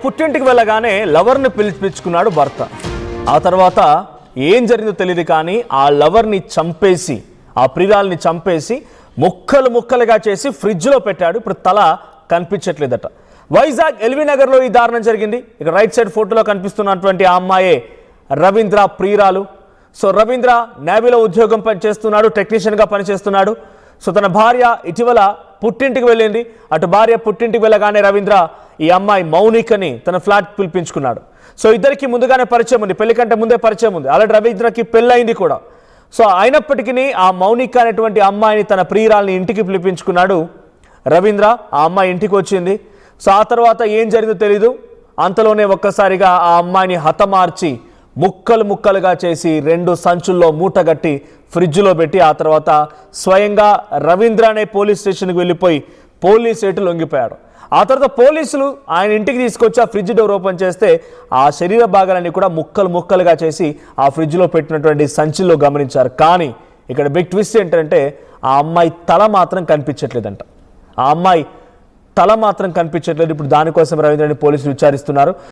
పుట్టింటికి వెళ్ళగానే లవర్ని పిలిపించుకున్నాడు భర్త. ఆ తర్వాత ఏం జరిగిందో తెలియదు కానీ ఆ లవర్ని చంపేసి, ఆ ప్రియురాల్ని చంపేసి ముక్కలు ముక్కలుగా చేసి ఫ్రిడ్జ్లో పెట్టాడు. ఇప్పుడు తల కనిపించట్లేదట. వైజాగ్ ఎల్వి నగర్లో ఈ దారుణం జరిగింది. ఇక రైట్ సైడ్ ఫోటోలో కనిపిస్తున్నటువంటి ఆ అమ్మాయే రవీంద్ర ప్రియురాలు. సో రవీంద్ర నేవీలో ఉద్యోగం చేస్తున్నాడు, టెక్నీషియన్గా పనిచేస్తున్నాడు. సో తన భార్య ఇటీవల పుట్టింటికి వెళ్ళింది. అటు భార్య పుట్టింటికి వెళ్ళగానే రవీంద్ర ఈ అమ్మాయి మౌనికని తన ఫ్లాట్ పిలిపించుకున్నాడు. సో ఇద్దరికి ముందుగానే పరిచయం ఉంది, పెళ్లి కంటే ముందే పరిచయం ఉంది. ఆల్రెడీ రవీంద్రకి పెళ్ళయింది కూడా. సో అయినప్పటికీ ఆ మౌనిక అనేటువంటి అమ్మాయిని, తన ప్రియురాల్ని ఇంటికి పిలిపించుకున్నాడు రవీంద్ర. ఆ అమ్మాయి ఇంటికి వచ్చింది. సో ఆ తర్వాత ఏం జరిగిందో తెలీదు. అంతలోనే ఒక్కసారిగా ఆ అమ్మాయిని హతమార్చి ముక్కలు ముక్కలుగా చేసి 2 సంచుల్లో మూటగట్టి ఫ్రిడ్జ్లో పెట్టి ఆ తర్వాత స్వయంగా రవీంద్ర అనే పోలీస్ స్టేషన్కి వెళ్ళిపోయి పోలీస్ ఎటు లొంగిపోయాడు. ఆ తర్వాత పోలీసులు ఆయన ఇంటికి తీసుకొచ్చి ఆ ఫ్రిడ్జ్ డోర్ ఓపెన్ చేస్తే ఆ శరీర భాగాలన్నీ కూడా ముక్కలు ముక్కలుగా చేసి ఆ ఫ్రిడ్జ్లో పెట్టినటువంటి సంచిలో గమనించారు. కానీ ఇక్కడ బిగ్ ట్విస్ట్ ఏంటంటే ఆ అమ్మాయి తల మాత్రం కనిపించట్లేదంట. ఆ అమ్మాయి తల మాత్రం కనిపించట్లేదు. ఇప్పుడు దానికోసం రవీంద్రని పోలీసులు విచారిస్తున్నారు.